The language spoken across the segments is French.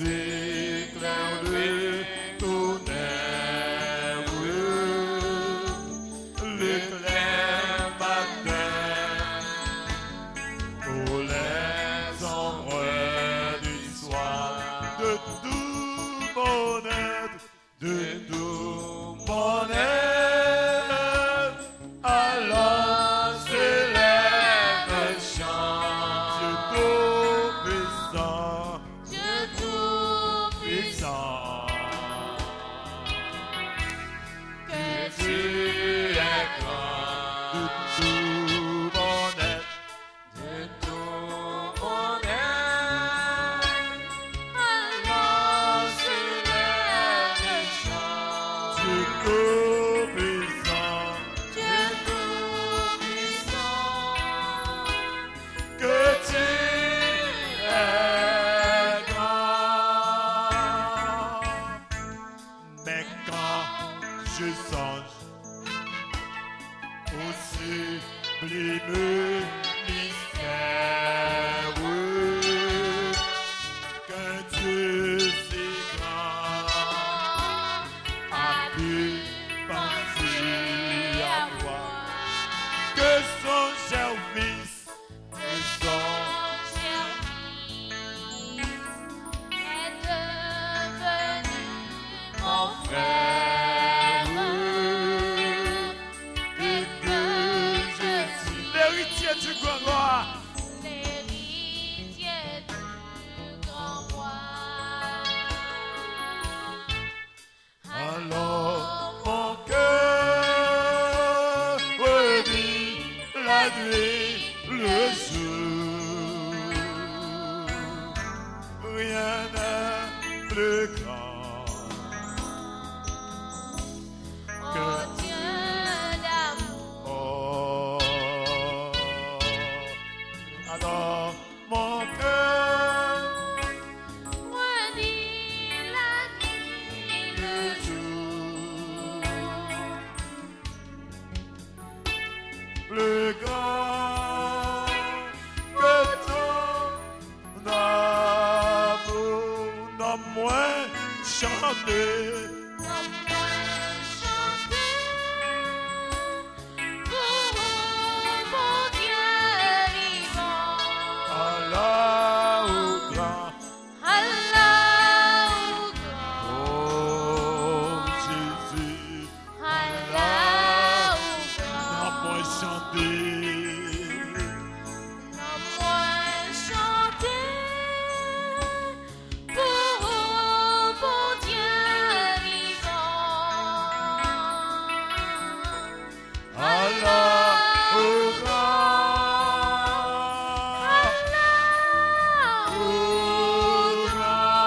s'éclaire le tonnerre, l'éclair matin, pour les ombres du soir, de tout mon être, de tout mon être, alors s'élève un chant, Dieu tout-puissant, Dieu tout-puissant, que tu es grand, de tout mon être, de tout mon être, alors s'élève le chant, Dieu tout-puissant, Dieu tout-puissant, que tu es grand. Mais quand je songe au sublime mystère qu'un Dieu si grand a pu penser à moi, que son service, que son est devenu mon frère, et que je suis l'héritier du grand roi. l'héritier du grand roi. Alors mon cœur redit la nuit, le jour. Rien n'est plus grand Oh Dieu d'amour, oh. Alors mon cœur redis la nuit, le jour plus grand que ton amour, non moins chanter. non-moi chanter pour mon Dieu vivant. Allah au grand, Allah au grand, oh Jésus, Allah au non grand, moins chanter. non-moi chanter pour mon Dieu vivant. Allah au grand, Allah au grand.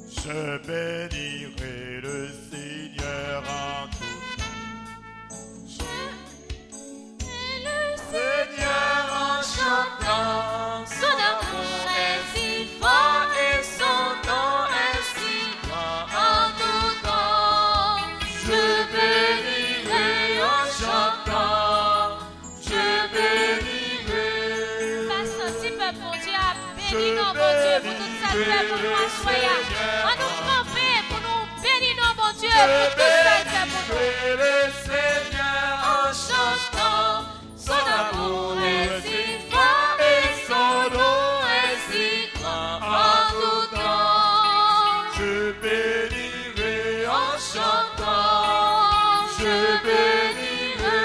Je bénirai le Seigneur en tout temps. Et le Seigneur en chantant, son amour est si fort et son nom est si grand en tout temps. je bénirai en chantant, je bénirai. Passe un petit peu pour Dieu, bénis nos bon Dieu pour toute cette fête pour nous assoyer. On nous tromper pour nous bénir nos bon Dieu pour toute cette fête pour nous. Je bénirai le Seigneur en chantant, son amour est si fort et son nom est si grand en tout temps. Je bénirai en chantant, je bénirai.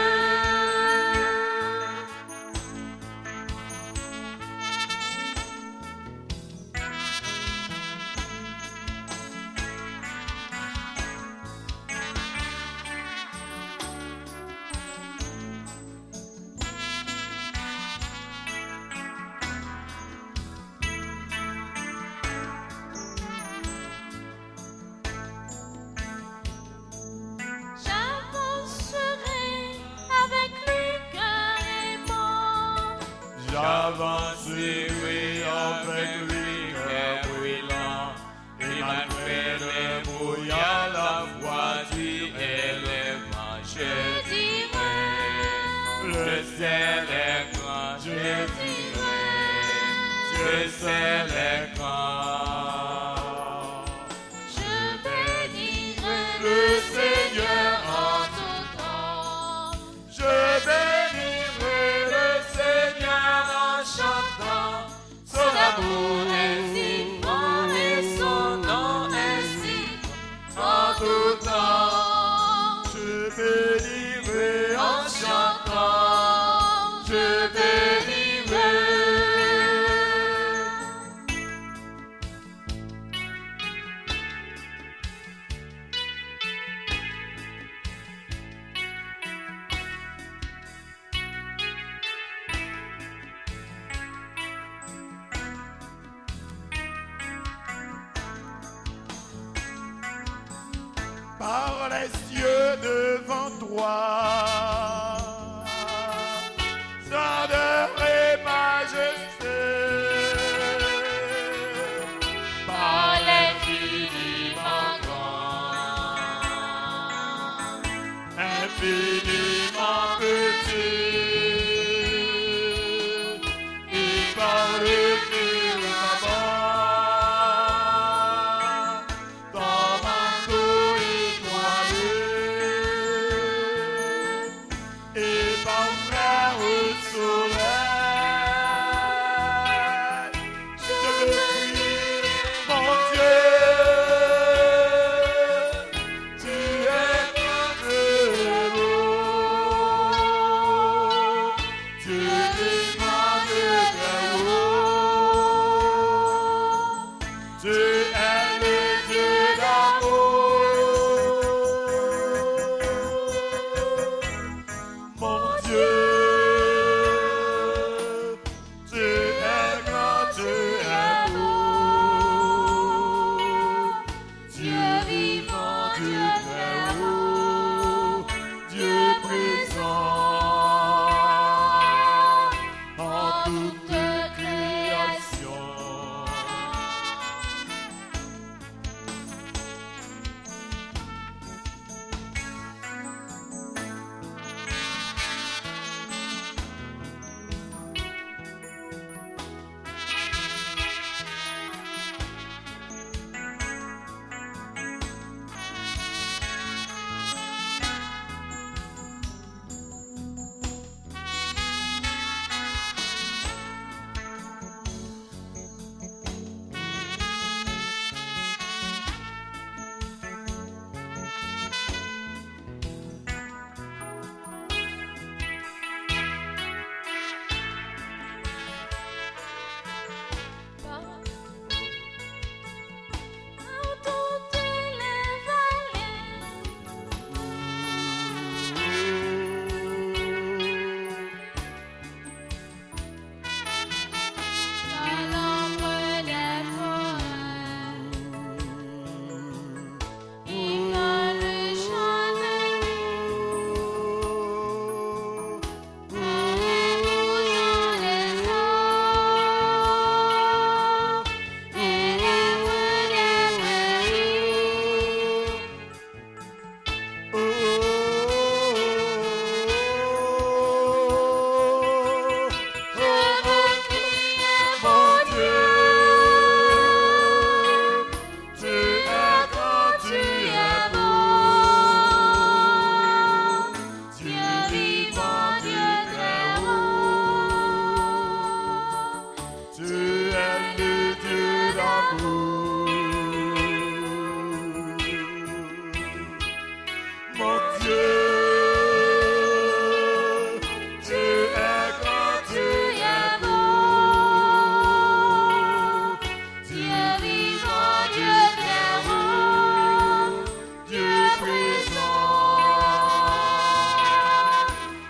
avancé, oui, avec lui, cœur brûlant. Emmanuel est brouillard, la voix du élément. Je dirai, le ciel est grand, je dirai, le ciel est grand. Je bénirai Le Seigneur en tout temps. Je bénirai le Seigneur en chantant. Son amour est si grand et son nom est si grand en tout temps. Je bénirai en chantant. Je bénirai. Par les cieux devant toi, grandeur et majesté, par l'infiniment grand, infiniment petit, et par le firmament, ton manteau étoilé, et par frère au soleil, je te prie, mon Dieu, tu es grand et beau, tu es grand et très haut, tu es le Dieu d'amour, mon Dieu, tu es grand, tu es beau, Dieu vivant, Dieu très haut, Dieu présent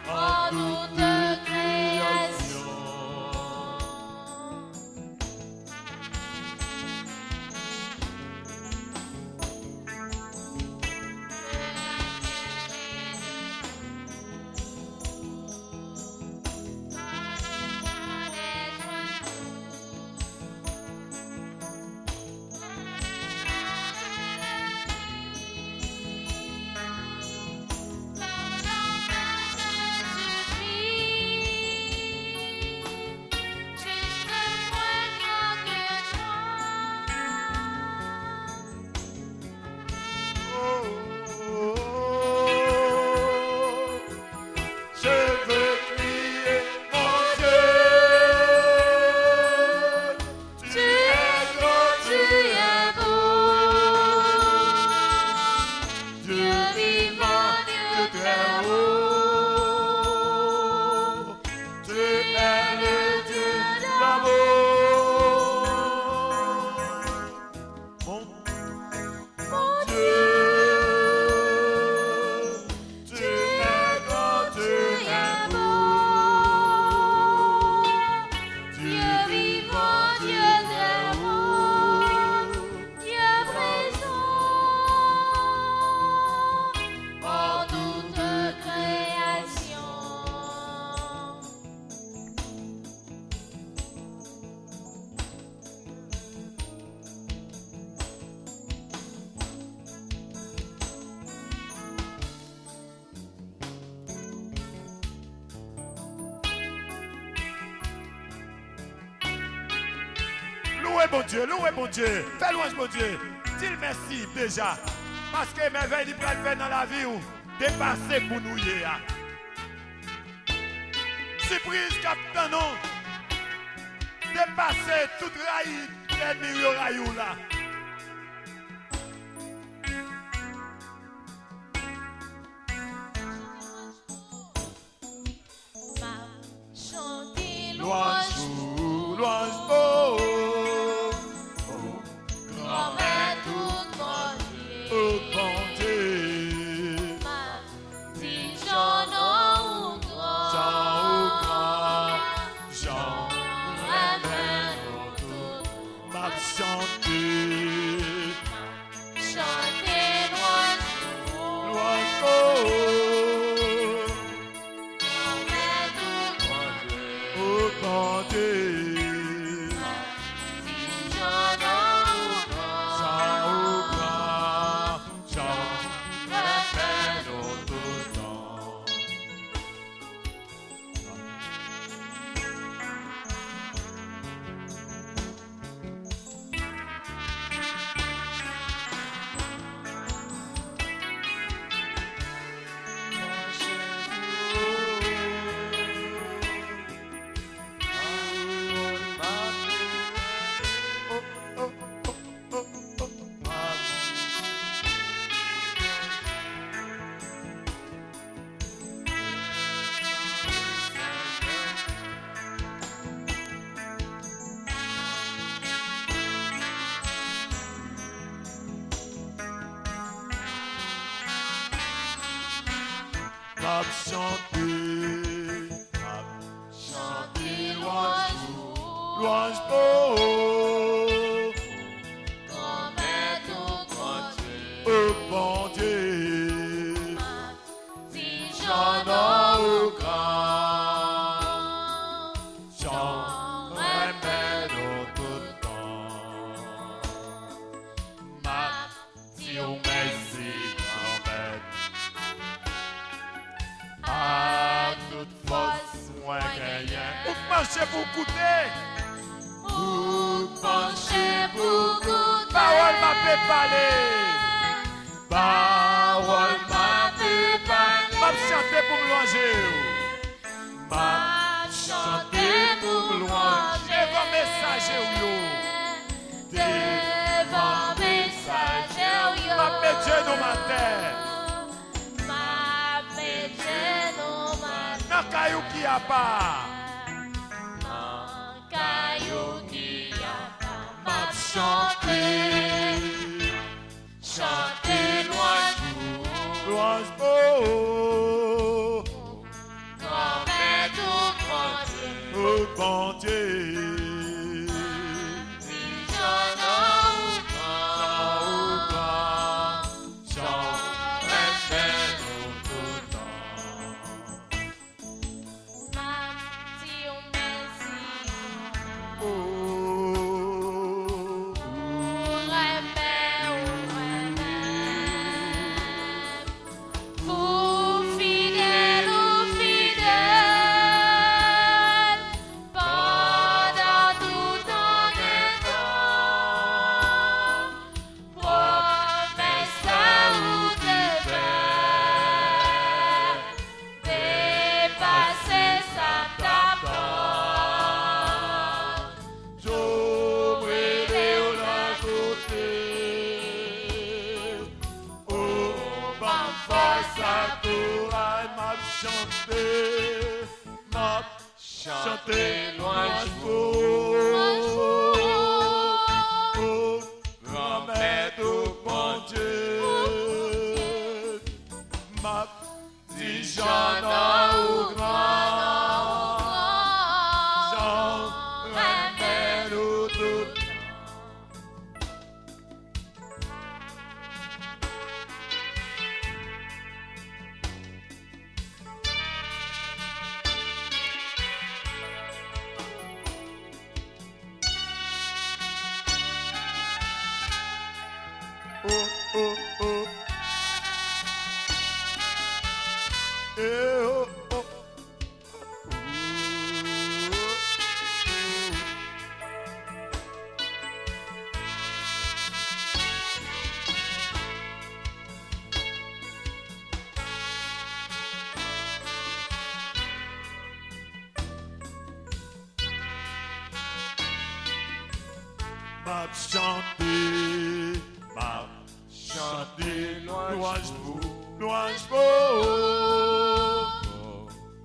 en toute création. louez bon Dieu, louez bon Dieu. Fais louange bon Dieu. Dis merci déjà. Parce que merveille, il peut le faire dans la vie ou dépasser pour nous hier. Surprise, capitaine, non. Dépasser toute raï, l'ennemi raïou là. Louange, louange, oh, Grand est tout mon Dieu. oh, bon Dieu. Si j'en ai grand, Jean, m'a chanté, chanter louange, louange, oh, grand est tout mon Dieu. oh, bon Dieu. Si j'en ai grand, Jean, m'appelle au tout temps. M'a chanté, chanter louange, louange, oh, grand est tout mon Dieu. oh, bon Dieu. Si Jean j'en ai au grand, grand, Jean remède au tout temps. Ma dit au merci, grand-mère. À toute force, moi gagnant. Vous marchez pour goûter. vous penchez pour goûter. Parole m'a fait parler. Parole m'a fait parler. M'a chanté pour me louanger. M'a chanté pour me louanger. Devant messager yo. Devant messager yo. M'a fait Dieu dans ma terre. M'a fait Dieu dans ma terre. Nan caillou qui a pas. Caillou qui a pas. M'a chanté. Chanter louange, Louange, oh, grand est tout mon Dieu. oh, oh, bon Dieu. Si j'en ai grand, Jean remède au tout temps. m'a dit au merci. Oh, Vous fidèles ou fidèles, pendant tout temps et temps, promesse à vous devez dépasser sa parole. j'ouvrirai la côté. Oh, ma face à courage, m'a chanté, louange, oh, oh, remède au bon Dieu. M'a dit Jean au grand, Jean remède au tout. Oh, oh, oh. Eh, oh, oh. m'a chanté, louange pour,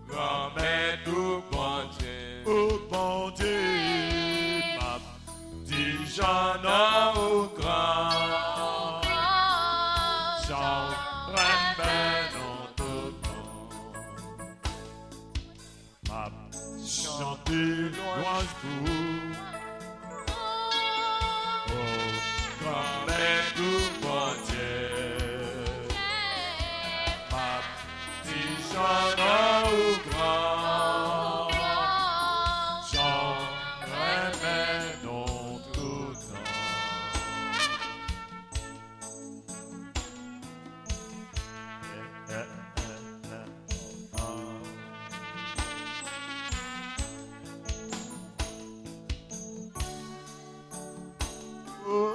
Grand-mère tout bon Dieu, oh bon Dieu, m'a dit j'en ai au grand, j'en ramène en tout temps, m'a chanté, louange pour. Grand-mère tout bon Dieu, ma petite j'en au grand, j'en remets dans tout temps. Oh.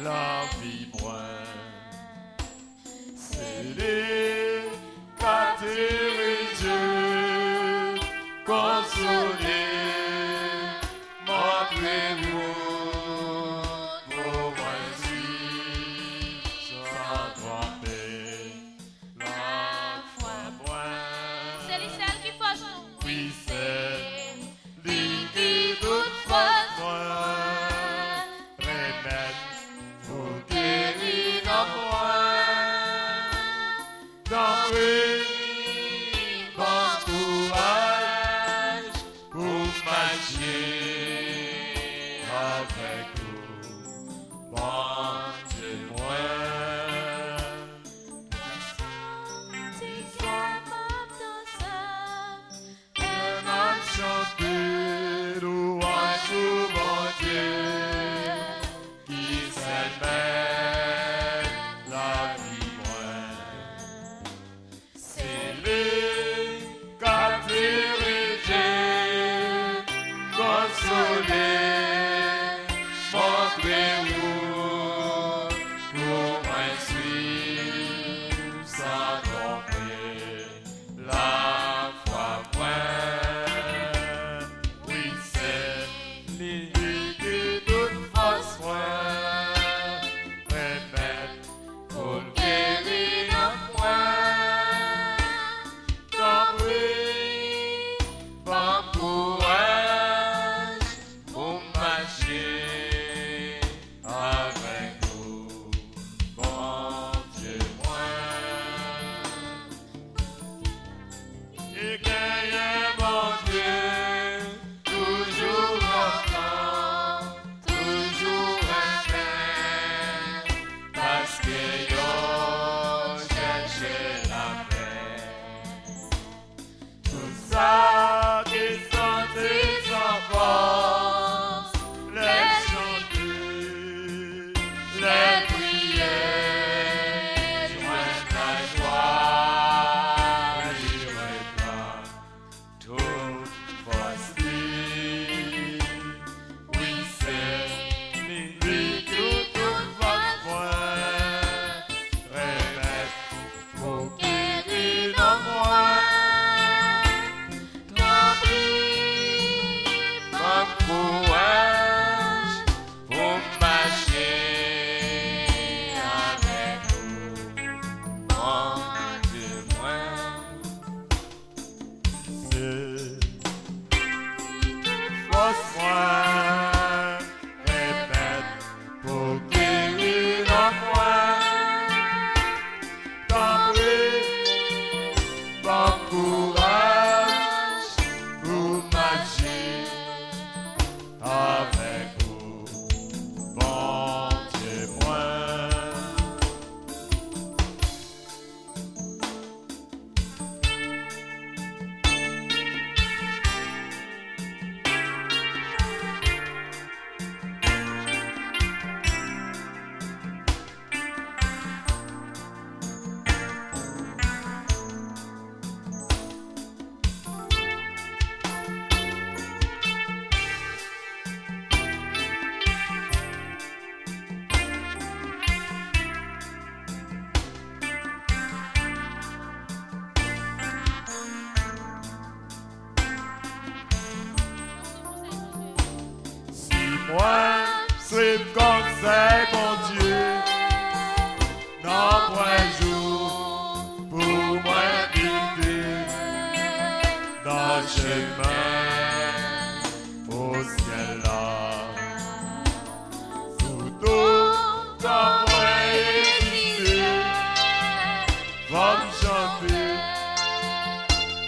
la vie brune. C'est les Dieu, consoler, mon suivre conseil, mon Dieu. Dans un jour, pour moi, guider dans le chemin au ciel là. Tout dans moi exister, va me chanter,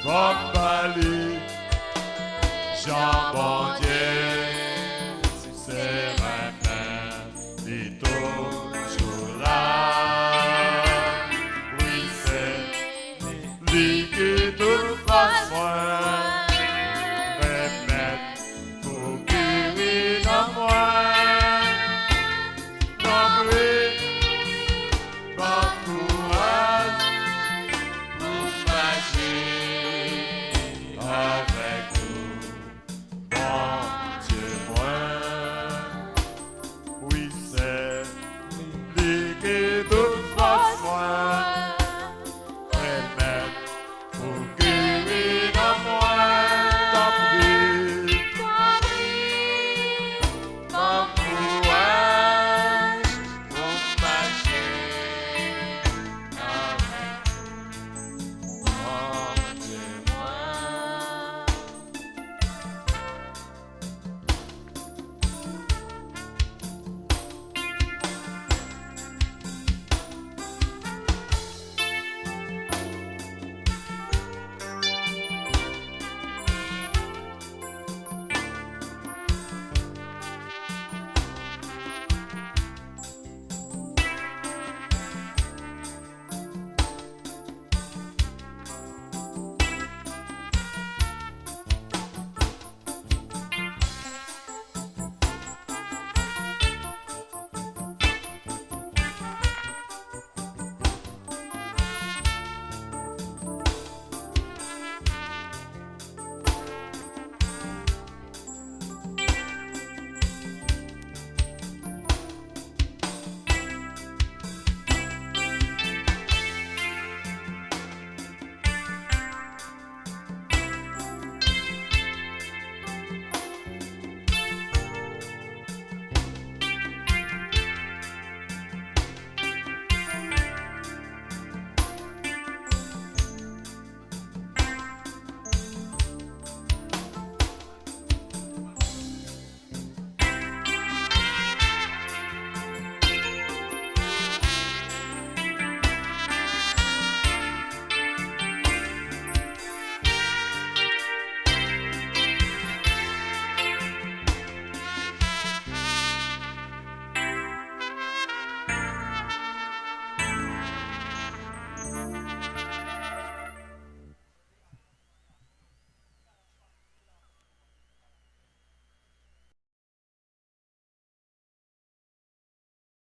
va me parler.